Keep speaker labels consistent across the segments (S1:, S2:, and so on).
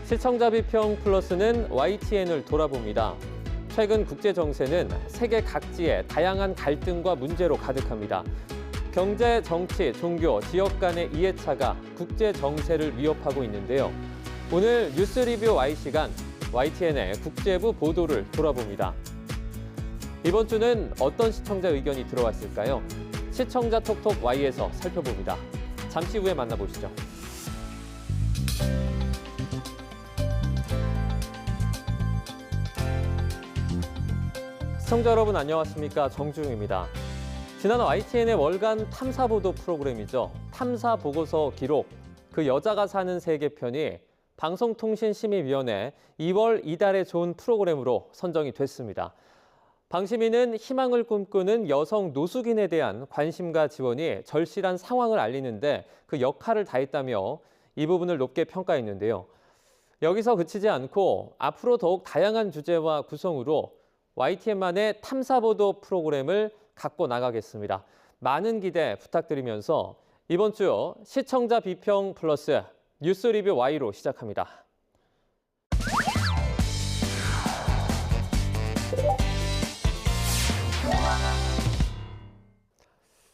S1: 시청자 비평 플러스는 YTN을 돌아봅니다. 최근 국제 정세는 세계 각지의 다양한 갈등과 문제로 가득합니다. 경제, 정치, 종교, 지역 간의 이해차가 국제 정세를 위협하고 있는데요. 오늘 뉴스 리뷰 Y 시간, YTN의 국제부 보도를 돌아봅니다. 이번 주는 어떤 시청자 의견이 들어왔을까요? 시청자 톡톡 Y에서 살펴봅니다. 잠시 후에 만나보시죠. 시청자 여러분 안녕하십니까? 정주영입니다. 지난 YTN의 월간 탐사보도 프로그램이죠. 탐사보고서 기록, 그 여자가 사는 세계 편이 방송통신심의위원회 2월 이달에 좋은 프로그램으로 선정이 됐습니다. 방심위는 희망을 꿈꾸는 여성 노숙인에 대한 관심과 지원이 절실한 상황을 알리는데 그 역할을 다했다며 이 부분을 높게 평가했는데요. 여기서 그치지 않고 앞으로 더욱 다양한 주제와 구성으로 YTN만의 탐사보도 프로그램을 갖고 나가겠습니다. 많은 기대 부탁드리면서 이번 주 시청자 비평 플러스 뉴스 리뷰 Y로 시작합니다.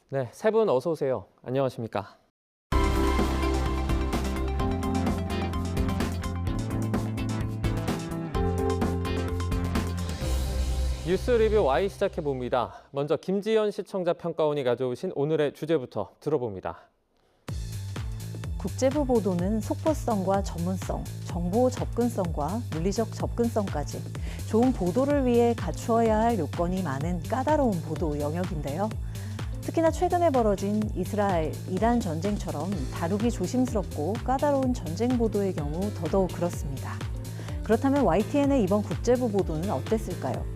S1: 네, 세 분 어서 오세요. 안녕하십니까? 뉴스 리뷰 Y 시작해봅니다. 먼저 김지연 시청자 평가원이 가져오신 오늘의 주제부터 들어봅니다.
S2: 국제부 보도는 속보성과 전문성, 정보 접근성과 물리적 접근성까지 좋은 보도를 위해 갖추어야 할 요건이 많은 까다로운 보도 영역인데요. 특히나 최근에 벌어진 이스라엘, 이란 전쟁처럼 다루기 조심스럽고 까다로운 전쟁 보도의 경우 더더욱 그렇습니다. 그렇다면 YTN의 이번 국제부 보도는 어땠을까요?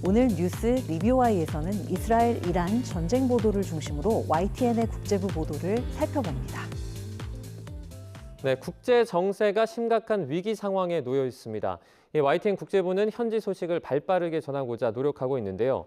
S2: 오늘 뉴스 리뷰 Y에서는 이스라엘, 이란 전쟁 보도를 중심으로 YTN의 국제부 보도를 살펴봅니다.
S1: 네, 국제 정세가 심각한 위기 상황에 놓여 있습니다. YTN 국제부는 현지 소식을 발빠르게 전하고자 노력하고 있는데요.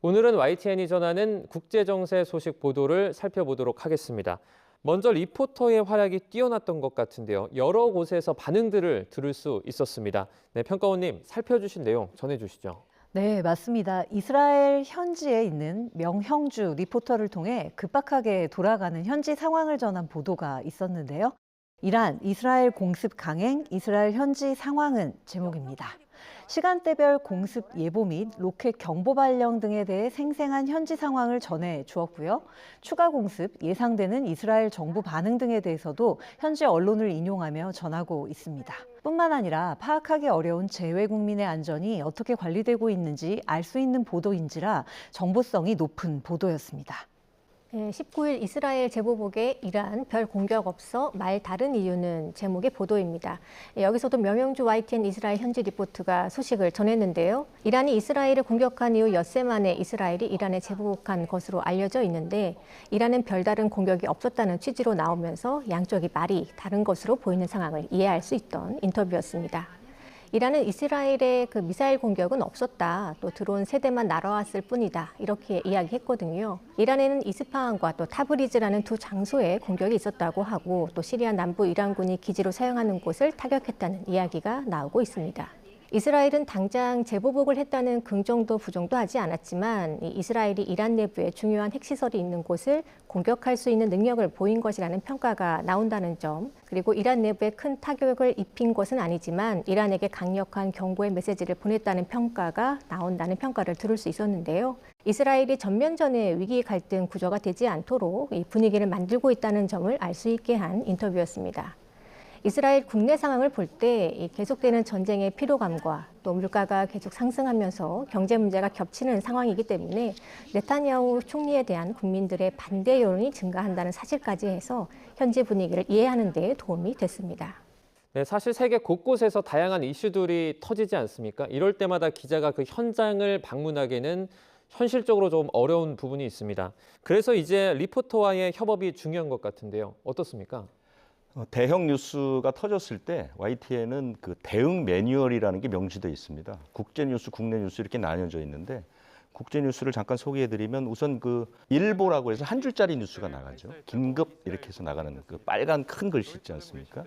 S1: 오늘은 YTN이 전하는 국제 정세 소식 보도를 살펴보도록 하겠습니다. 먼저 리포터의 활약이 뛰어났던 것 같은데요. 여러 곳에서 반응들을 들을 수 있었습니다. 네, 평가원님 살펴주신 내용 전해주시죠.
S2: 네, 맞습니다. 이스라엘 현지에 있는 명형주 리포터를 통해 급박하게 돌아가는 현지 상황을 전한 보도가 있었는데요. 이란, 이스라엘 공습 강행, 이스라엘 현지 상황은 제목입니다. 시간대별 공습 예보 및 로켓 경보 발령 등에 대해 생생한 현지 상황을 전해 주었고요. 추가 공습, 예상되는 이스라엘 정부 반응 등에 대해서도 현지 언론을 인용하며 전하고 있습니다. 뿐만 아니라 파악하기 어려운 재외 국민의 안전이 어떻게 관리되고 있는지 알 수 있는 보도인지라 정보성이 높은 보도였습니다.
S3: 19일 이스라엘 제보복에 이란 별 공격 없어 말 다른 이유는 제목의 보도입니다. 여기서도 명형주 YTN 이스라엘 현지 리포트가 소식을 전했는데요. 이란이 이스라엘을 공격한 이후 엿새 만에 이스라엘이 이란에 제보복한 것으로 알려져 있는데 이란은 별다른 공격이 없었다는 취지로 나오면서 양쪽이 말이 다른 것으로 보이는 상황을 이해할 수 있던 인터뷰였습니다. 이란은 이스라엘의 그 미사일 공격은 없었다. 또 드론 세대만 날아왔을 뿐이다. 이렇게 이야기했거든요. 이란에는 이스파한과 또 타브리즈라는 두 장소에 공격이 있었다고 하고 또 시리아 남부 이란군이 기지로 사용하는 곳을 타격했다는 이야기가 나오고 있습니다. 이스라엘은 당장 재보복을 했다는 긍정도 부정도 하지 않았지만 이스라엘이 이란 내부에 중요한 핵시설이 있는 곳을 공격할 수 있는 능력을 보인 것이라는 평가가 나온다는 점, 그리고 이란 내부에 큰 타격을 입힌 것은 아니지만 이란에게 강력한 경고의 메시지를 보냈다는 평가가 나온다는 평가를 들을 수 있었는데요. 이스라엘이 전면전의 위기 갈등 구조가 되지 않도록 이 분위기를 만들고 있다는 점을 알 수 있게 한 인터뷰였습니다. 이스라엘 국내 상황을 볼 때 계속되는 전쟁의 피로감과 또 물가가 계속 상승하면서 경제 문제가 겹치는 상황이기 때문에 네타냐후 총리에 대한 국민들의 반대 여론이 증가한다는 사실까지 해서 현지 분위기를 이해하는 데 도움이 됐습니다.
S1: 네, 사실 세계 곳곳에서 다양한 이슈들이 터지지 않습니까? 이럴 때마다 기자가 그 현장을 방문하기는 현실적으로 좀 어려운 부분이 있습니다. 그래서 이제 리포터와의 협업이 중요한 것 같은데요. 어떻습니까?
S4: 대형 뉴스가 터졌을 때 YTN은 그 대응 매뉴얼이라는 게 명시되어 있습니다. 국제 뉴스, 국내 뉴스 이렇게 나뉘어져 있는데 국제 뉴스를 잠깐 소개해드리면 우선 그 일보라고 해서 한 줄짜리 뉴스가 나가죠. 긴급 이렇게 해서 나가는 그 빨간 큰 글씨 있지 않습니까?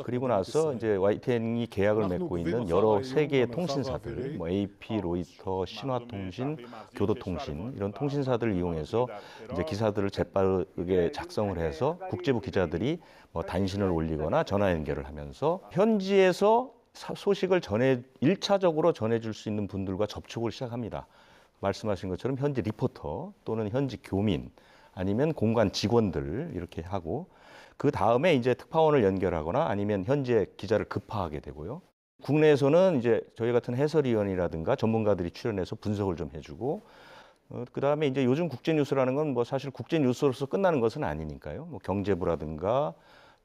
S4: 그리고 나서 이제 YTN이 계약을 맺고 있는 여러 세계의 통신사들, 뭐 AP, 로이터, 신화통신, 교도통신 이런 통신사들을 이용해서 이제 기사들을 재빠르게 작성을 해서 국제부 기자들이 뭐 단신을 올리거나 전화 연결을 하면서 현지에서 소식을 1차적으로 전해줄 수 있는 분들과 접촉을 시작합니다. 말씀하신 것처럼 현지 리포터 또는 현지 교민 아니면 공관 직원들 이렇게 하고 그 다음에 이제 특파원을 연결하거나 아니면 현지에 기자를 급파하게 되고요. 국내에서는 이제 저희 같은 해설위원이라든가 전문가들이 출연해서 분석을 좀 해주고 그 다음에 이제 요즘 국제뉴스라는 건 뭐 사실 국제뉴스로서 끝나는 것은 아니니까요. 뭐 경제부라든가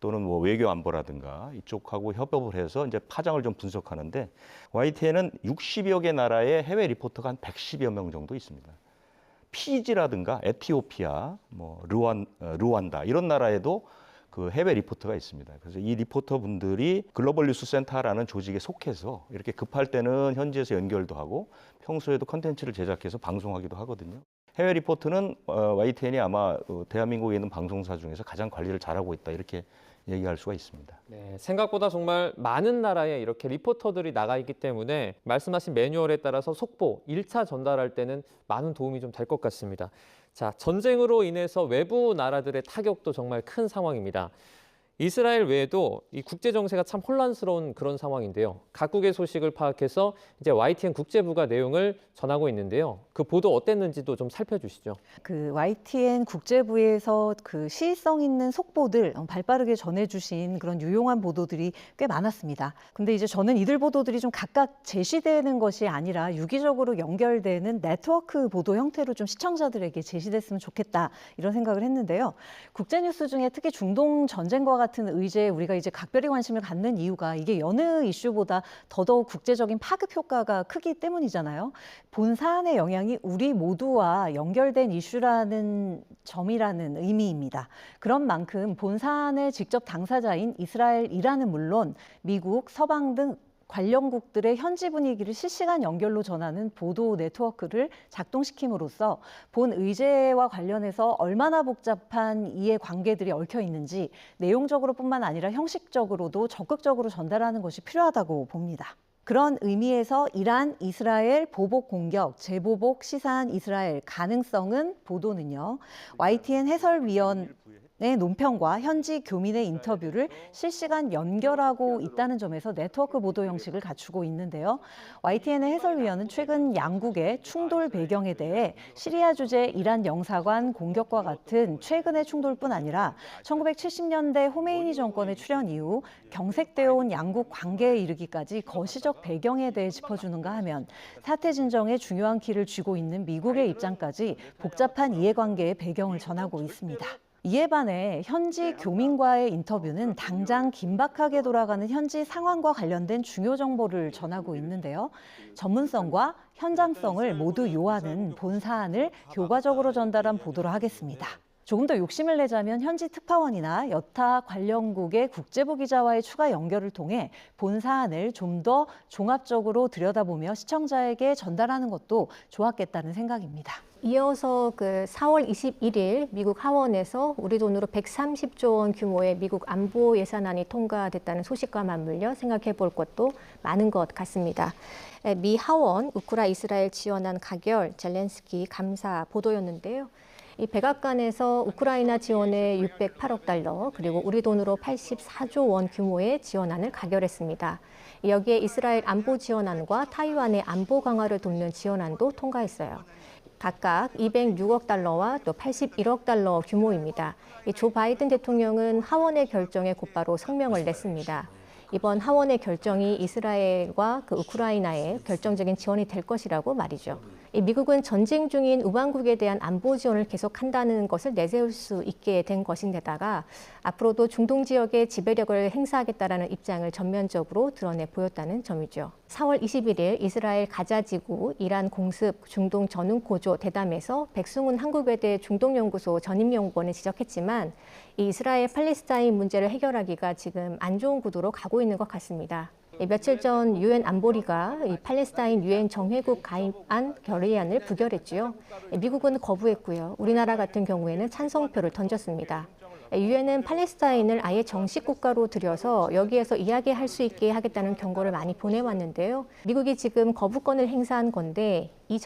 S4: 또는 뭐 외교안보라든가 이쪽하고 협업을 해서 이제 파장을 좀 분석하는데 YTN은 60여 개 나라의 해외 리포터가 한 110여 명 정도 있습니다. 피지라든가 에티오피아, 뭐 루안다 이런 나라에도 그 해외 리포터가 있습니다. 그래서 이 리포터 분들이 글로벌 뉴스 센터라는 조직에 속해서 이렇게 급할 때는 현지에서 연결도 하고 평소에도 컨텐츠를 제작해서 방송하기도 하거든요. 해외 리포트는 YTN이 아마 대한민국에 있는 방송사 중에서 가장 관리를 잘하고 있다 이렇게 얘기할 수가 있습니다.
S1: 네, 생각보다 정말 많은 나라에 이렇게 리포터들이 나가 있기 때문에 말씀하신 매뉴얼에 따라서 속보, 1차 전달할 때는 많은 도움이 좀 될 것 같습니다. 자, 전쟁으로 인해서 외부 나라들의 타격도 정말 큰 상황입니다. 이스라엘 외에도 이 국제 정세가 참 혼란스러운 그런 상황인데요. 각국의 소식을 파악해서 이제 YTN 국제부가 내용을 전하고 있는데요. 그 보도 어땠는지도 좀 살펴주시죠.
S2: 그 YTN 국제부에서 그 시의성 있는 속보들 발빠르게 전해주신 그런 유용한 보도들이 꽤 많았습니다. 근데 이제 저는 이들 보도들이 좀 각각 제시되는 것이 아니라 유기적으로 연결되는 네트워크 보도 형태로 좀 시청자들에게 제시됐으면 좋겠다 이런 생각을 했는데요. 국제뉴스 중에 특히 중동 전쟁과 같은 의제에 우리가 이제 각별히 관심을 갖는 이유가 이게 여느 이슈보다 더더욱 국제적인 파급 효과가 크기 때문이잖아요. 본 사안의 영향이 우리 모두와 연결된 이슈라는 점이라는 의미입니다. 그런 만큼 본 사안의 직접 당사자인 이스라엘, 이란은 물론 미국, 서방 등 관련국들의 현지 분위기를 실시간 연결로 전하는 보도 네트워크를 작동시킴으로써 본 의제와 관련해서 얼마나 복잡한 이해관계들이 얽혀 있는지 내용적으로뿐만 아니라 형식적으로도 적극적으로 전달하는 것이 필요하다고 봅니다. 그런 의미에서 이란, 이스라엘 보복 공격, 재보복 시사한 이스라엘 가능성은 보도는요. YTN 해설위원 논평과 현지 교민의 인터뷰를 실시간 연결하고 있다는 점에서 네트워크 보도 형식을 갖추고 있는데요. YTN의 해설위원은 최근 양국의 충돌 배경에 대해 시리아 주재 이란 영사관 공격과 같은 최근의 충돌뿐 아니라 1970년대 호메이니 정권의 출현 이후 경색되어 온 양국 관계에 이르기까지 거시적 배경에 대해 짚어주는가 하면 사태 진정에 중요한 키를 쥐고 있는 미국의 입장까지 복잡한 이해관계의 배경을 전하고 있습니다. 이에 반해 현지 교민과의 인터뷰는 당장 긴박하게 돌아가는 현지 상황과 관련된 중요 정보를 전하고 있는데요. 전문성과 현장성을 모두 요하는 본 사안을 교과적으로 전달한 보도를 하겠습니다. 조금 더 욕심을 내자면 현지 특파원이나 여타 관련국의 국제부 기자와의 추가 연결을 통해 본 사안을 좀 더 종합적으로 들여다보며 시청자에게 전달하는 것도 좋았겠다는 생각입니다.
S3: 이어서 그 4월 21일 미국 하원에서 우리 돈으로 130조 원 규모의 미국 안보 예산안이 통과됐다는 소식과 맞물려 생각해 볼 것도 많은 것 같습니다. 미 하원 우크라-이스라엘 지원안 가결 젤렌스키 감사 보도였는데요. 이 백악관에서 우크라이나 지원에 608억 달러 그리고 우리 돈으로 84조 원 규모의 지원안을 가결했습니다. 여기에 이스라엘 안보 지원안과 타이완의 안보 강화를 돕는 지원안도 통과했어요. 각각 206억 달러와 또 81억 달러 규모입니다. 조 바이든 대통령은 하원의 결정에 곧바로 성명을 냈습니다. 이번 하원의 결정이 이스라엘과 그 우크라이나에 결정적인 지원이 될 것이라고 말이죠. 미국은 전쟁 중인 우방국에 대한 안보 지원을 계속한다는 것을 내세울 수 있게 된 것인데다가 앞으로도 중동 지역에 지배력을 행사하겠다라는 입장을 전면적으로 드러내 보였다는 점이죠. 4월 21일 이스라엘 가자지구 이란 공습 중동 전훈 고조 대담에서 백승훈 한국외대 중동연구소 전임연구원을 지적했지만 이 이스라엘 팔레스타인 문제를 해결하기가 지금 안 좋은 구도로 가고 있는 것 같습니다. 며칠 전 유엔 안보리가 이 팔레스타인 유엔 정회국 가입안 결의안을 부결했지요. 미국은 거부했고요. 우리나라 같은 경우에는 찬성표를 던졌습니다. 유엔은 팔레스타인을 아예 정식 국가로 들여서 여기에서 이야기할 수 있게 하겠다는 경고를 많이 보내왔는데요. 미국이 지금 거부권을 행사한 건데 이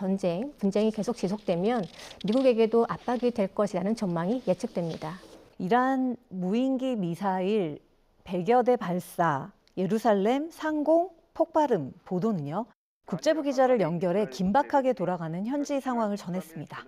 S3: 분쟁이 계속 지속되면 미국에게도 압박이 될 것이라는 전망이 예측됩니다.
S2: 이란 무인기 미사일 100여 대 발사, 예루살렘 상공 폭발음 보도는요. 국제부 기자를 연결해 긴박하게 돌아가는 현지 상황을 전했습니다.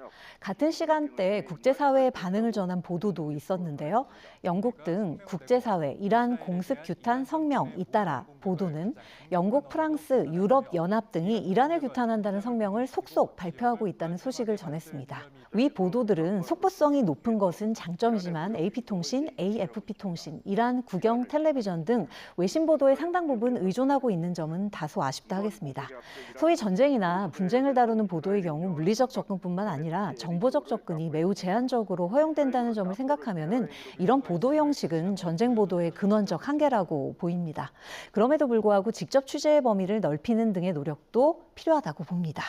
S2: 같은 시간대에 국제사회의 반응을 전한 보도도 있었는데요. 영국 등 국제사회 이란 공습 규탄 성명 잇따라 보도는 영국, 프랑스, 유럽연합 등이 이란을 규탄한다는 성명을 속속 발표하고 있다는 소식을 전했습니다. 위 보도들은 속보성이 높은 것은 장점이지만 AP통신, AFP통신, 이란 국영 텔레비전 등 외신 보도의 상당 부분 의존하고 있는 점은 다소 아쉽다 하겠습니다. 소위 전쟁이나 분쟁을 다루는 보도의 경우 물리적 접근뿐만 아니라 정보적 접근이 매우 제한적으로 허용된다는 점을 생각하면은 이런 보도 형식은 전쟁 보도의 근원적 한계라고 보입니다. 그럼에도 불구하고 직접 취재의 범위를 넓히는 등의 노력도 필요하다고 봅니다.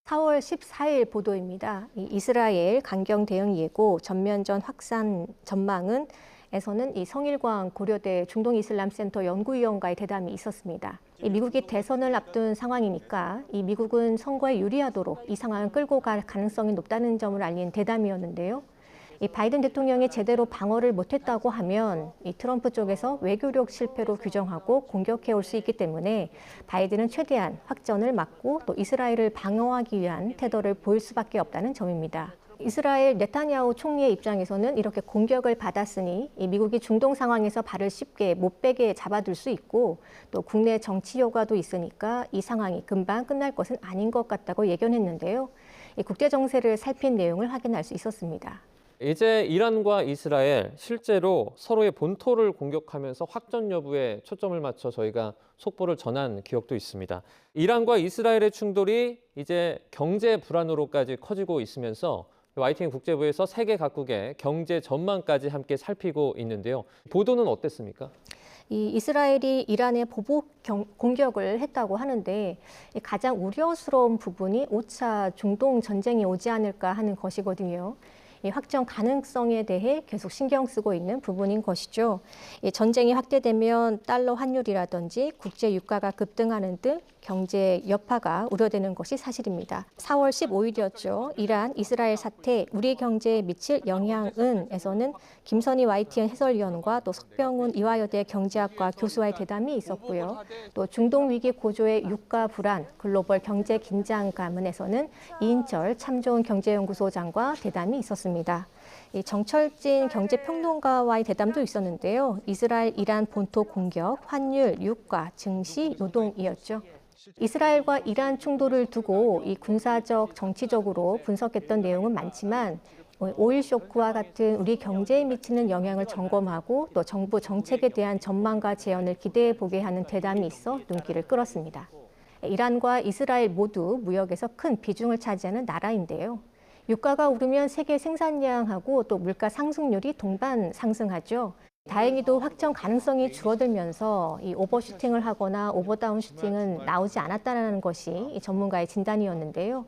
S3: 4월 14일 보도입니다. 이스라엘 강경 대응 예고 전면전 확산 전망은 에서는 이 성일광 고려대 중동이슬람센터 연구위원과의 대담이 있었습니다. 미국이 대선을 앞둔 상황이니까 이 미국은 선거에 유리하도록 이 상황을 끌고 갈 가능성이 높다는 점을 알린 대담이었는데요. 이 바이든 대통령이 제대로 방어를 못했다고 하면 이 트럼프 쪽에서 외교력 실패로 규정하고 공격해 올 수 있기 때문에 바이든은 최대한 확전을 막고 또 이스라엘을 방어하기 위한 태도를 보일 수밖에 없다는 점입니다. 이스라엘 네타냐후 총리의 입장에서는 이렇게 공격을 받았으니 미국이 중동 상황에서 발을 쉽게 못 빼게 잡아둘 수 있고 또 국내 정치 효과도 있으니까 이 상황이 금방 끝날 것은 아닌 것 같다고 예견했는데요. 국제 정세를 살핀 내용을 확인할 수 있었습니다.
S1: 이제 이란과 이스라엘 실제로 서로의 본토를 공격하면서 확전 여부에 초점을 맞춰 저희가 속보를 전한 기억도 있습니다. 이란과 이스라엘의 충돌이 이제 경제 불안으로까지 커지고 있으면서 YTN 국제부에서 세계 각국의 경제 전망까지 함께 살피고 있는데요. 보도는 어땠습니까?
S3: 이 이스라엘이 이란에 보복 공격을 했다고 하는데 가장 우려스러운 부분이 5차 중동 전쟁이 오지 않을까 하는 것이거든요. 이 확전 가능성에 대해 계속 신경 쓰고 있는 부분인 것이죠. 이 전쟁이 확대되면 달러 환율이라든지 국제 유가가 급등하는 등 경제 여파가 우려되는 것이 사실입니다. 4월 15일이었죠. 이란, 이스라엘 사태, 우리 경제에 미칠 영향은에서는 김선희 YTN 해설위원과 또 석병훈 이화여대 경제학과 교수와의 대담이 있었고요. 또 중동 위기 고조의 유가 불안, 글로벌 경제 긴장감은에서는 이인철 참 좋은 경제연구소장과 대담이 있었습니다. 이 정철진 경제평론가와의 대담도 있었는데요. 이스라엘, 이란 본토 공격, 환율, 유가, 증시, 노동이었죠. 이스라엘과 이란 충돌을 두고 이 군사적, 정치적으로 분석했던 내용은 많지만 오일 쇼크와 같은 우리 경제에 미치는 영향을 점검하고 또 정부 정책에 대한 전망과 재현을 기대해 보게 하는 대담이 있어 눈길을 끌었습니다. 이란과 이스라엘 모두 무역에서 큰 비중을 차지하는 나라인데요. 유가가 오르면 세계 생산량하고 또 물가 상승률이 동반 상승하죠. 다행히도 확정 가능성이 줄어들면서 이 오버슈팅을 하거나 오버다운 슈팅은 나오지 않았다는 것이 이 전문가의 진단이었는데요.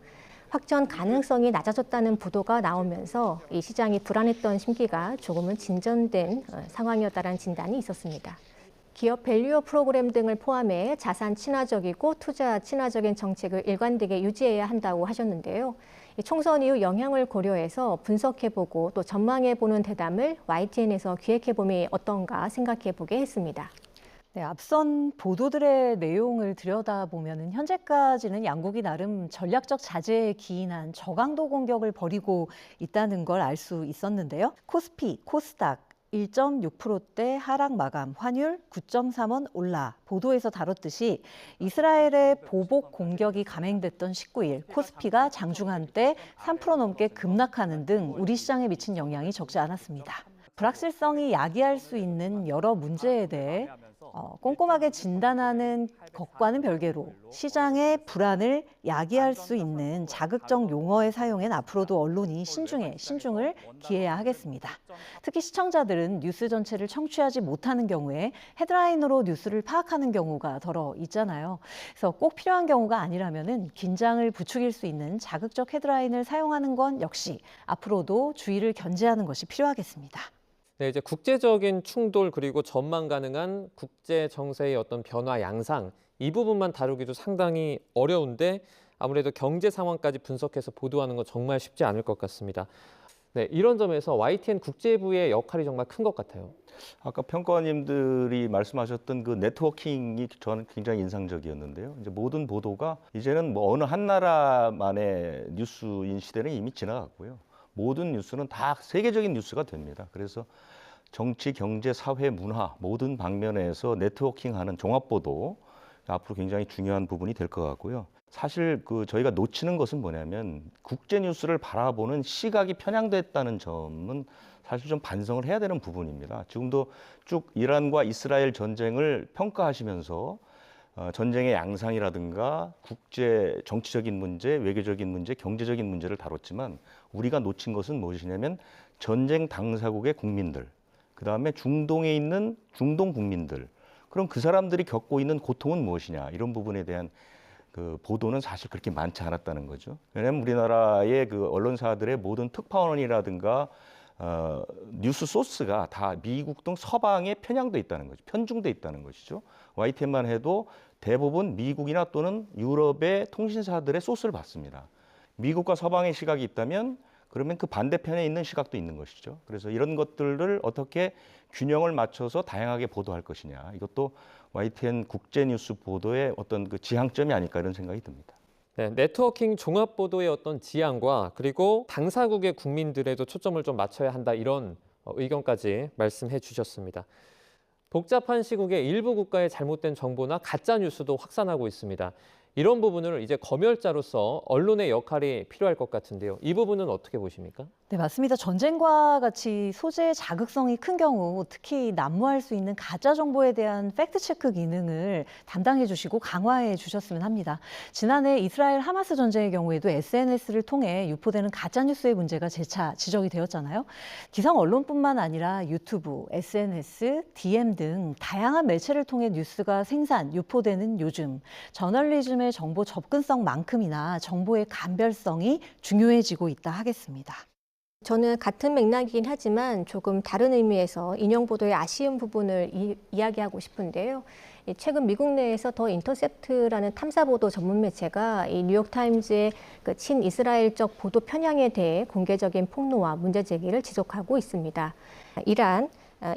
S3: 확전 가능성이 낮아졌다는 보도가 나오면서 이 시장이 불안했던 심기가 조금은 진전된 상황이었다는 진단이 있었습니다. 기업 밸류어 프로그램 등을 포함해 자산 친화적이고 투자 친화적인 정책을 일관되게 유지해야 한다고 하셨는데요. 총선 이후 영향을 고려해서 분석해보고 또 전망해보는 대담을 YTN에서 기획해봄이 어떤가 생각해보게 했습니다.
S2: 네, 앞선 보도들의 내용을 들여다보면 현재까지는 양국이 나름 전략적 자제에 기인한 저강도 공격을 벌이고 있다는 걸 알 수 있었는데요. 코스피, 코스닥 1.6%대 하락 마감, 환율 9.3원 올라. 보도에서 다뤘듯이 이스라엘의 보복 공격이 감행됐던 19일 코스피가 장중한 때 3% 넘게 급락하는 등 우리 시장에 미친 영향이 적지 않았습니다. 불확실성이 야기할 수 있는 여러 문제에 대해 꼼꼼하게 진단하는 것과는 별개로 시장의 불안을 야기할 수 있는 자극적 용어의 사용엔 앞으로도 언론이 신중을 기해야 하겠습니다. 특히 시청자들은 뉴스 전체를 청취하지 못하는 경우에 헤드라인으로 뉴스를 파악하는 경우가 더러 있잖아요. 그래서 꼭 필요한 경우가 아니라면은 긴장을 부추길 수 있는 자극적 헤드라인을 사용하는 건 역시 앞으로도 주의를 견제하는 것이 필요하겠습니다.
S1: 네, 이제 국제적인 충돌 그리고 전망 가능한 국제 정세의 어떤 변화 양상 이 부분만 다루기도 상당히 어려운데 아무래도 경제 상황까지 분석해서 보도하는 건 정말 쉽지 않을 것 같습니다. 네, 이런 점에서 YTN 국제부의 역할이 정말 큰 것 같아요.
S4: 아까 평가원님들이 말씀하셨던 그 네트워킹이 저는 굉장히 인상적이었는데요. 이제 모든 보도가 이제는 뭐 어느 한 나라만의 뉴스인 시대는 이미 지나갔고요. 모든 뉴스는 다 세계적인 뉴스가 됩니다. 그래서 정치, 경제, 사회, 문화 모든 방면에서 네트워킹하는 종합보도 앞으로 굉장히 중요한 부분이 될 것 같고요. 사실 저희가 놓치는 것은 뭐냐면 국제 뉴스를 바라보는 시각이 편향됐다는 점은 사실 좀 반성을 해야 되는 부분입니다. 지금도 쭉 이란과 이스라엘 전쟁을 평가하시면서 전쟁의 양상이라든가 국제 정치적인 문제, 외교적인 문제, 경제적인 문제를 다뤘지만 우리가 놓친 것은 무엇이냐면 전쟁 당사국의 국민들, 그다음에 중동에 있는 중동 국민들, 그럼 그 사람들이 겪고 있는 고통은 무엇이냐 이런 부분에 대한 그 보도는 사실 그렇게 많지 않았다는 거죠. 왜냐하면 우리나라의 그 언론사들의 모든 특파원이라든가 뉴스 소스가 다 미국 등 서방에 편향돼 있다는 거죠. 편중돼 있다는 것이죠. YTN만 해도 대부분 미국이나 또는 유럽의 통신사들의 소스를 받습니다. 미국과 서방의 시각이 있다면 그러면 그 반대편에 있는 시각도 있는 것이죠. 그래서 이런 것들을 어떻게 균형을 맞춰서 다양하게 보도할 것이냐. 이것도 YTN 국제뉴스 보도의 어떤 그 지향점이 아닐까 이런 생각이 듭니다.
S1: 네, 네트워킹 종합 보도의 어떤 지향과 그리고 당사국의 국민들에도 초점을 좀 맞춰야 한다 이런 의견까지 말씀해 주셨습니다. 복잡한 시국에 일부 국가의 잘못된 정보나 가짜 뉴스도 확산하고 있습니다. 이런 부분을 이제 검열자로서 언론의 역할이 필요할 것 같은데요. 이 부분은 어떻게 보십니까?
S2: 네, 맞습니다. 전쟁과 같이 소재의 자극성이 큰 경우 특히 난무할 수 있는 가짜 정보에 대한 팩트체크 기능을 담당해 주시고 강화해 주셨으면 합니다. 지난해 이스라엘 하마스 전쟁의 경우에도 SNS를 통해 유포되는 가짜뉴스의 문제가 재차 지적이 되었잖아요. 기성 언론뿐만 아니라 유튜브, SNS, DM 등 다양한 매체를 통해 뉴스가 생산, 유포되는 요즘 저널리즘의 정보 접근성만큼이나 정보의 감별성이 중요해지고 있다 하겠습니다.
S3: 저는 같은 맥락이긴 하지만 조금 다른 의미에서 인용 보도의 아쉬운 부분을 이야기하고 싶은데요. 최근 미국 내에서 더 인터셉트라는 탐사 보도 전문 매체가 이 뉴욕타임즈의 그 친이스라엘적 보도 편향에 대해 공개적인 폭로와 문제 제기를 지속하고 있습니다. 이란,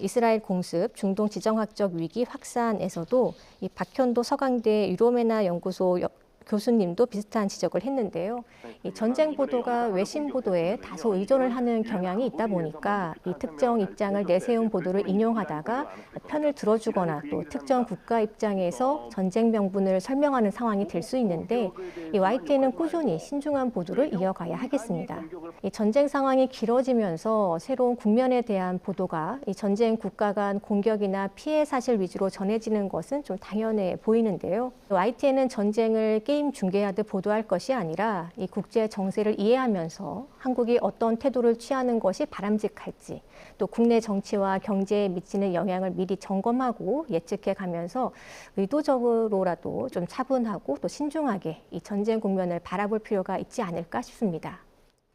S3: 이스라엘 공습, 중동 지정학적 위기 확산에서도 이 박현도 서강대 유로메나 연구소 교수님도 비슷한 지적을 했는데요. 이 전쟁 보도가 외신 보도에 다소 의존을 하는 경향이 있다 보니까 이 특정 입장을 내세운 보도를 인용하다가 편을 들어주거나 또 특정 국가 입장에서 전쟁 명분을 설명하는 상황이 될 수 있는데 이 YTN은 꾸준히 신중한 보도를 이어가야 하겠습니다. 이 전쟁 상황이 길어지면서 새로운 국면에 대한 보도가 이 전쟁 국가 간 공격이나 피해 사실 위주로 전해지는 것은 좀 당연해 보이는데요. YTN은 전쟁을 게임 중계하듯 보도할 것이 아니라 이 국제 정세를 이해하면서 한국이 어떤 태도를 취하는 것이 바람직할지 또 국내 정치와 경제에 미치는 영향을 미리 점검하고 예측해 가면서 의도적으로라도 좀 차분하고 또 신중하게 이 전쟁 국면을 바라볼 필요가 있지 않을까 싶습니다.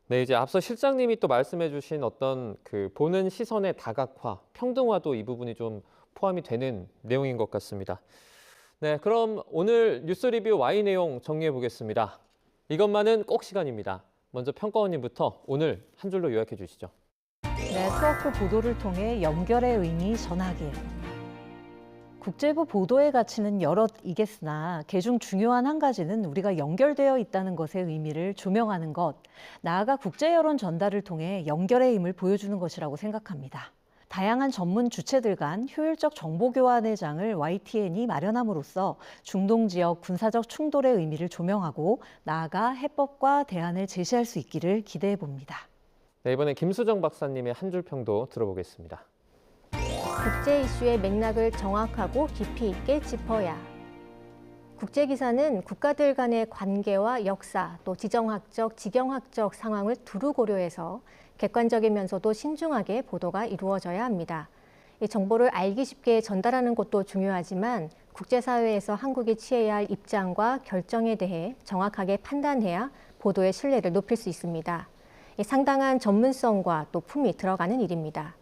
S1: 네, 이제 앞서 실장님이 또 말씀해 주신 어떤 그 보는 시선의 다각화, 평등화도 이 부분이 좀 포함이 되는 내용인 것 같습니다. 네, 그럼 오늘 뉴스 리뷰 Y 내용 정리해 보겠습니다. 이것만은 꼭 시간입니다. 먼저 평가원님부터 오늘 한 줄로 요약해 주시죠.
S2: 네트워크 보도를 통해 연결의 의미 전하길. 국제부 보도의 가치는 여럿이겠으나 그중 중요한 한 가지는 우리가 연결되어 있다는 것의 의미를 조명하는 것, 나아가 국제 여론 전달을 통해 연결의 힘을 보여주는 것이라고 생각합니다. 다양한 전문 주체들 간 효율적 정보 교환의 장을 YTN이 마련함으로써 중동 지역 군사적 충돌의 의미를 조명하고 나아가 해법과 대안을 제시할 수 있기를 기대해 봅니다.
S1: 네, 이번엔 김수정 박사님의 한 줄 평도 들어보겠습니다.
S3: 국제 이슈의 맥락을 정확하고 깊이 있게 짚어야. 국제기사는 국가들 간의 관계와 역사, 또 지정학적, 지경학적 상황을 두루 고려해서 객관적이면서도 신중하게 보도가 이루어져야 합니다. 이 정보를 알기 쉽게 전달하는 것도 중요하지만 국제사회에서 한국이 취해야 할 입장과 결정에 대해 정확하게 판단해야 보도의 신뢰를 높일 수 있습니다. 이 상당한 전문성과 또 품이 들어가는 일입니다.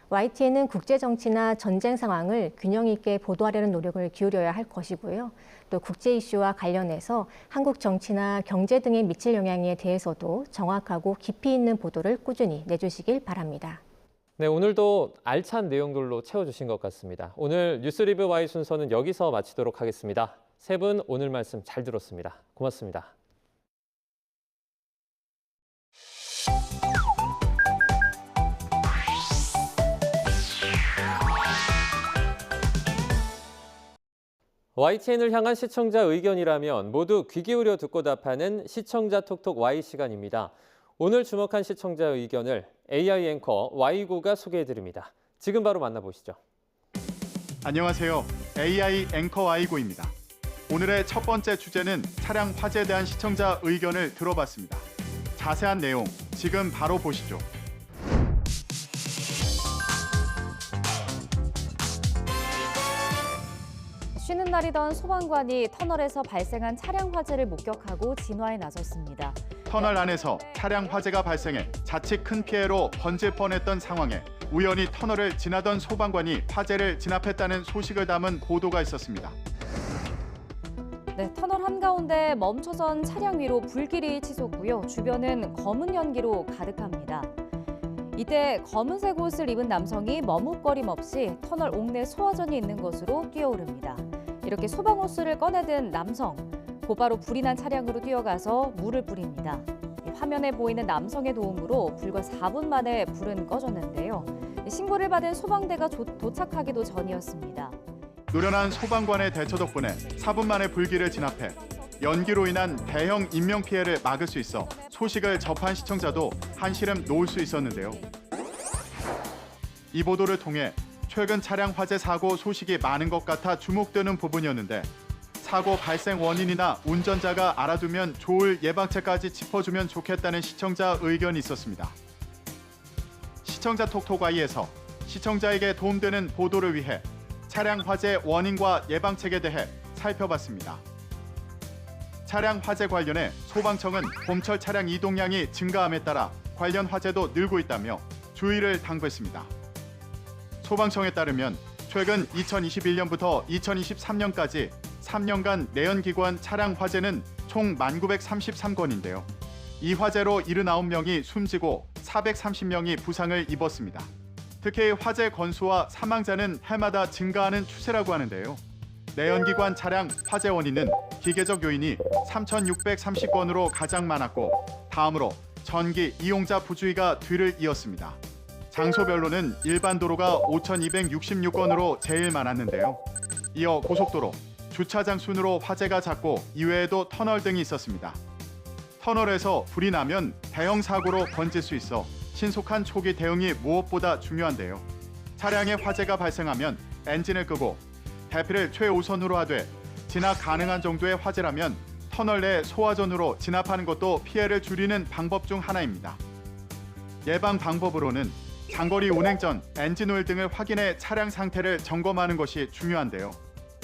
S3: YTN은 국제 정치나 전쟁 상황을 균형 있게 보도하려는 노력을 기울여야 할 것이고요. 또 국제 이슈와 관련해서 한국 정치나 경제 등에 미칠 영향에 대해서도 정확하고 깊이 있는 보도를 꾸준히 내주시길 바랍니다.
S1: 네, 오늘도 알찬 내용들로 채워주신 것 같습니다. 오늘 뉴스 리뷰 Y 순서는 여기서 마치도록 하겠습니다. 세 분 오늘 말씀 잘 들었습니다. 고맙습니다. YTN을 향한 시청자 의견이라면 모두 귀 기울여 듣고 답하는 시청자 톡톡 Y 시간입니다. 오늘 주목한 시청자 의견을 AI 앵커 Y구가 소개해드립니다. 지금 바로 만나보시죠.
S5: 안녕하세요. AI 앵커 Y구입니다. 오늘의 첫 번째 주제는 차량 화재에 대한 시청자 의견을 들어봤습니다. 자세한 내용 지금 바로 보시죠.
S6: 쉬는 날이던 소방관이 터널에서 발생한 차량 화재를 목격하고 진화에 나섰습니다.
S5: 터널 안에서 차량 화재가 발생해 자칫 큰 피해로 번질 뻔했던 상황에 우연히 터널을 지나던 소방관이 화재를 진압했다는 소식을 담은 보도가 있었습니다.
S6: 네, 터널 한가운데 멈춰선 차량 위로 불길이 치솟고요. 주변은 검은 연기로 가득합니다. 이때 검은색 옷을 입은 남성이 머뭇거림 없이 터널 옥내 소화전이 있는 곳으로 뛰어오릅니다. 이렇게 소방호스를 꺼내든 남성, 곧바로 불이 난 차량으로 뛰어가서 물을 뿌립니다. 화면에 보이는 남성의 도움으로 불과 4분 만에 불은 꺼졌는데요. 신고를 받은 소방대가 도착하기도 전이었습니다.
S5: 노련한 소방관의 대처 덕분에 4분 만에 불길을 진압해 연기로 인한 대형 인명피해를 막을 수 있어 소식을 접한 시청자도 한시름 놓을 수 있었는데요. 이 보도를 통해 최근 차량 화재 사고 소식이 많은 것 같아 주목되는 부분이었는데 사고 발생 원인이나 운전자가 알아두면 좋을 예방책까지 짚어주면 좋겠다는 시청자 의견이 있었습니다. 시청자 톡톡아이에서 시청자에게 도움되는 보도를 위해 차량 화재 원인과 예방책에 대해 살펴봤습니다. 차량 화재 관련해 소방청은 봄철 차량 이동량이 증가함에 따라 관련 화재도 늘고 있다며 주의를 당부했습니다. 소방청에 따르면 최근 2021년부터 2023년까지 3년간 내연기관 차량 화재는 총 1933건인데요. 이 화재로 79명이 숨지고 430명이 부상을 입었습니다. 특히 화재 건수와 사망자는 해마다 증가하는 추세라고 하는데요. 내연기관 차량 화재 원인은 기계적 요인이 3,630건으로 가장 많았고 다음으로 전기 이용자 부주의가 뒤를 이었습니다. 장소별로는 일반 도로가 5,266건으로 제일 많았는데요. 이어 고속도로, 주차장 순으로 화재가 잦고 이외에도 터널 등이 있었습니다. 터널에서 불이 나면 대형 사고로 번질 수 있어 신속한 초기 대응이 무엇보다 중요한데요. 차량에 화재가 발생하면 엔진을 끄고 대피를 최우선으로 하되 진압 가능한 정도의 화재라면 터널 내 소화전으로 진압하는 것도 피해를 줄이는 방법 중 하나입니다. 예방 방법으로는 장거리 운행 전 엔진 오일 등을 확인해 차량 상태를 점검하는 것이 중요한데요.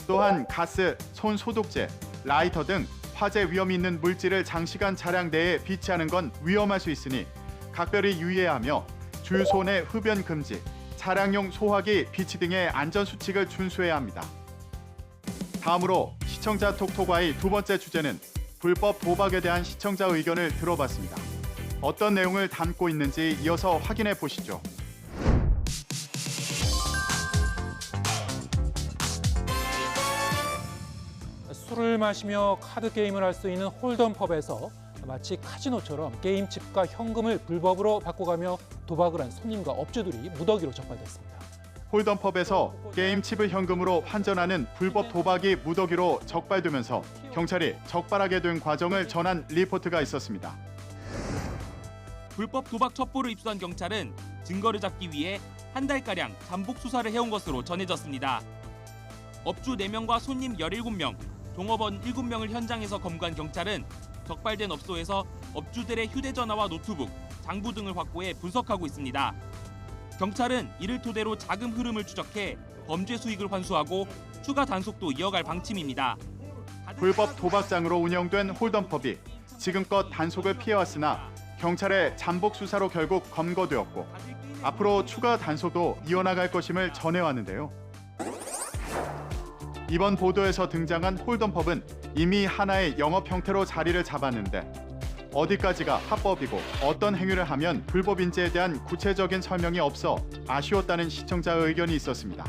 S5: 또한 가스, 손 소독제, 라이터 등 화재 위험이 있는 물질을 장시간 차량 내에 비치하는 건 위험할 수 있으니 각별히 유의해야 하며 주유소 내 흡연 금지, 차량용 소화기 비치 등의 안전수칙을 준수해야 합니다. 다음으로 시청자 톡톡와의 두 번째 주제는 불법 도박에 대한 시청자 의견을 들어봤습니다. 어떤 내용을 담고 있는지 이어서 확인해 보시죠.
S7: 술을 마시며 카드 게임을 할 수 있는 홀덤 펍에서 마치 카지노처럼 게임칩과 현금을 불법으로 바꿔가며 도박을 한 손님과 업주들이 무더기로 적발됐습니다.
S5: 홀덤펍에서 게임칩을 현금으로 환전하는 불법 도박이 무더기로 적발되면서 경찰이 적발하게 된 과정을 전한 리포트가 있었습니다.
S8: 불법 도박 첩보를 입수한 경찰은 증거를 잡기 위해 한 달가량 잠복 수사를 해온 것으로 전해졌습니다. 업주 4명과 손님 17명, 종업원 7명을 현장에서 검거한 경찰은 적발된 업소에서 업주들의 휴대전화와 노트북, 장부 등을 확보해 분석하고 있습니다. 경찰은 이를 토대로 자금 흐름을 추적해 범죄 수익을 환수하고 추가 단속도 이어갈 방침입니다.
S5: 불법 도박장으로 운영된 홀덤펍이 지금껏 단속을 피해왔으나 경찰의 잠복 수사로 결국 검거되었고 앞으로 추가 단속도 이어나갈 것임을 전해왔는데요. 이번 보도에서 등장한 홀덤펍은 이미 하나의 영업 형태로 자리를 잡았는데 어디까지가 합법이고 어떤 행위를 하면 불법인지에 대한 구체적인 설명이 없어 아쉬웠다는 시청자의 의견이 있었습니다.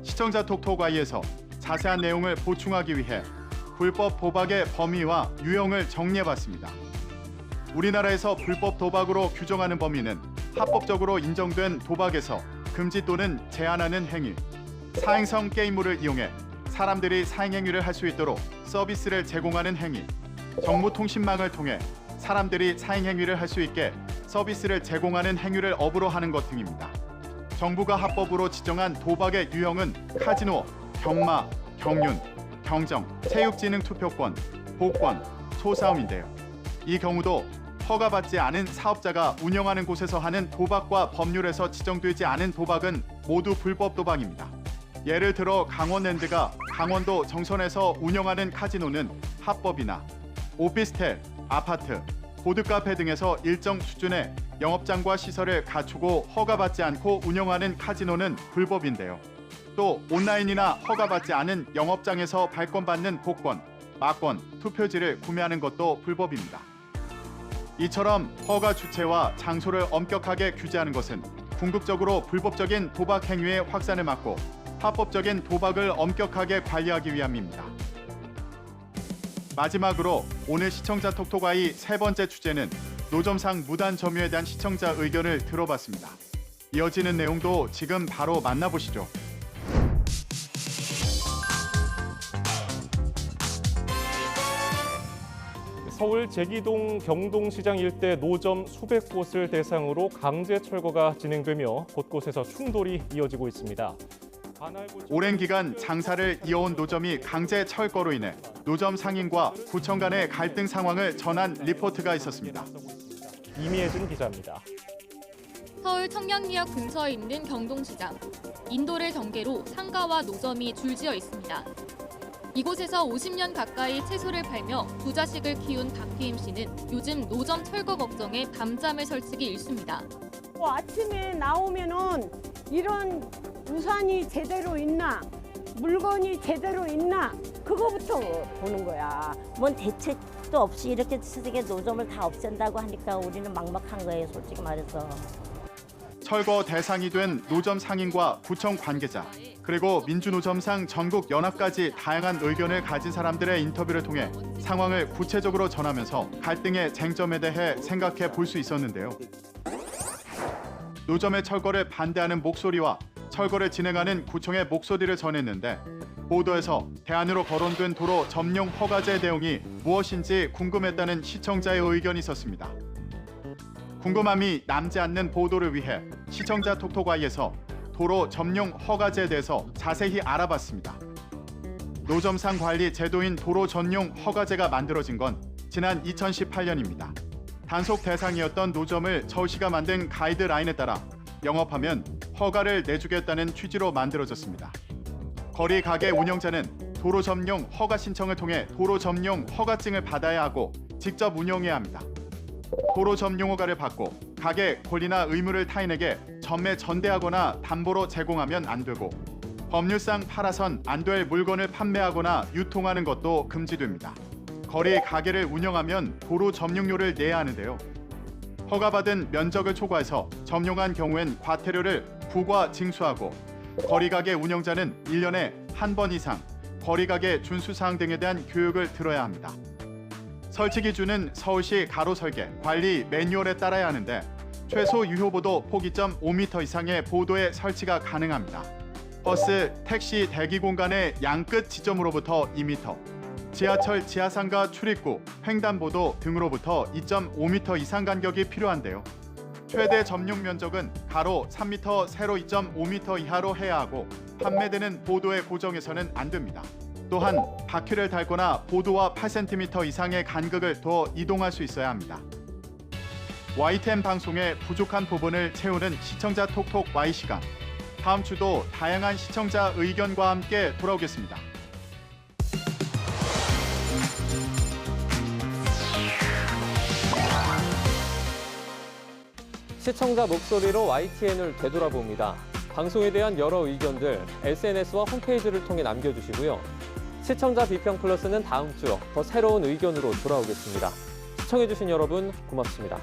S5: 시청자 톡톡아이에서 자세한 내용을 보충하기 위해 불법 도박의 범위와 유형을 정리해봤습니다. 우리나라에서 불법 도박으로 규정하는 범위는 합법적으로 인정된 도박에서 금지 또는 제한하는 행위, 사행성 게임물을 이용해 사람들이 사행행위를 할 수 있도록 서비스를 제공하는 행위, 정보통신망을 통해 사람들이 사행행위를 할 수 있게 서비스를 제공하는 행위를 업으로 하는 것 등입니다. 정부가 합법으로 지정한 도박의 유형은 카지노, 경마, 경륜, 경정, 체육진흥투표권, 복권, 소싸움인데요. 이 경우도 허가받지 않은 사업자가 운영하는 곳에서 하는 도박과 법률에서 지정되지 않은 도박은 모두 불법 도박입니다. 예를 들어 강원랜드가 강원도 정선에서 운영하는 카지노는 합법이나 오피스텔, 아파트, 보드카페 등에서 일정 수준의 영업장과 시설을 갖추고 허가받지 않고 운영하는 카지노는 불법인데요. 또 온라인이나 허가받지 않은 영업장에서 발권받는 복권, 막권, 투표지를 구매하는 것도 불법입니다. 이처럼 허가 주체와 장소를 엄격하게 규제하는 것은 궁극적으로 불법적인 도박 행위의 확산을 막고 합법적인 도박을 엄격하게 관리하기 위함입니다. 마지막으로 오늘 시청자 톡톡아이 세 번째 주제는 노점상 무단 점유에 대한 시청자 의견을 들어봤습니다. 이어지는 내용도 지금 바로 만나보시죠.
S9: 서울 제기동 경동시장 일대 노점 수백 곳을 대상으로 강제 철거가 진행되며 곳곳에서 충돌이 이어지고 있습니다.
S5: 오랜 기간 장사를 이어온 노점이 강제 철거로 인해 노점 상인과 구청 간의 갈등 상황을 전한 리포트가 있었습니다.
S9: 이미혜진 기자입니다.
S10: 서울 청량리역 근처에 있는 경동시장. 인도를 경계로 상가와 노점이 줄지어 있습니다. 이곳에서 50년 가까이 채소를 팔며 두 자식을 키운 박희임 씨는 요즘 노점 철거 걱정에 밤잠을 설치기 일쑤입니다.
S11: 아침에 나오면은 이런 우산이 제대로 있나, 물건이 제대로 있나, 그거부터 보는 거야.
S12: 뭔 대책도 없이 이렇게 스스로 노점을 다 없앤다고 하니까 우리는 막막한 거예요, 솔직히 말해서.
S5: 철거 대상이 된 노점 상인과 구청 관계자, 그리고 민주노점상 전국 연합까지 다양한 의견을 가진 사람들의 인터뷰를 통해 상황을 구체적으로 전하면서 갈등의 쟁점에 대해 생각해 볼 수 있었는데요. 노점의 철거를 반대하는 목소리와 철거를 진행하는 구청의 목소리를 전했는데 보도에서 대안으로 거론된 도로 점용 허가제 내용이 무엇인지 궁금했다는 시청자의 의견이 있었습니다. 궁금함이 남지 않는 보도를 위해 시청자 톡톡아이에서 도로 점용 허가제에 대해서 자세히 알아봤습니다. 노점상 관리 제도인 도로 전용 허가제가 만들어진 건 지난 2018년입니다. 단속 대상이었던 노점을 서울시가 만든 가이드라인에 따라 영업하면 허가를 내주겠다는 취지로 만들어졌습니다. 거리 가게 운영자는 도로 점용 허가 신청을 통해 도로 점용 허가증을 받아야 하고 직접 운영해야 합니다. 도로 점용 허가를 받고 가게 권리나 의무를 타인에게 전매 전대하거나 담보로 제공하면 안 되고 법률상 팔아선 안 될 물건을 판매하거나 유통하는 것도 금지됩니다. 거리 가게를 운영하면 도로 점용료를 내야 하는데요. 허가받은 면적을 초과해서 점용한 경우엔 과태료를 부과 징수하고 거리 가게 운영자는 1년에 한 번 이상 거리 가게 준수 사항 등에 대한 교육을 들어야 합니다. 설치 기준은 서울시 가로설계 관리 매뉴얼에 따라야 하는데 최소 유효보도 폭이점 5m 이상의 보도에 설치가 가능합니다. 버스, 택시 대기 공간의 양끝 지점으로부터 2m, 지하철 지하상가 출입구, 횡단보도 등으로부터 2.5m 이상 간격이 필요한데요. 최대 점용 면적은 가로 3m, 세로 2.5m 이하로 해야 하고 판매되는 보도의 고정해서는 안 됩니다. 또한 바퀴를 달거나 보도와 8cm 이상의 간격을 더 이동할 수 있어야 합니다. YTN 방송의 부족한 부분을 채우는 시청자 톡톡 Y 시간. 다음 주도 다양한 시청자 의견과 함께 돌아오겠습니다.
S1: 시청자 목소리로 YTN을 되돌아봅니다. 방송에 대한 여러 의견들 SNS와 홈페이지를 통해 남겨주시고요. 시청자 비평 플러스는 다음 주 더 새로운 의견으로 돌아오겠습니다. 시청해주신 여러분 고맙습니다.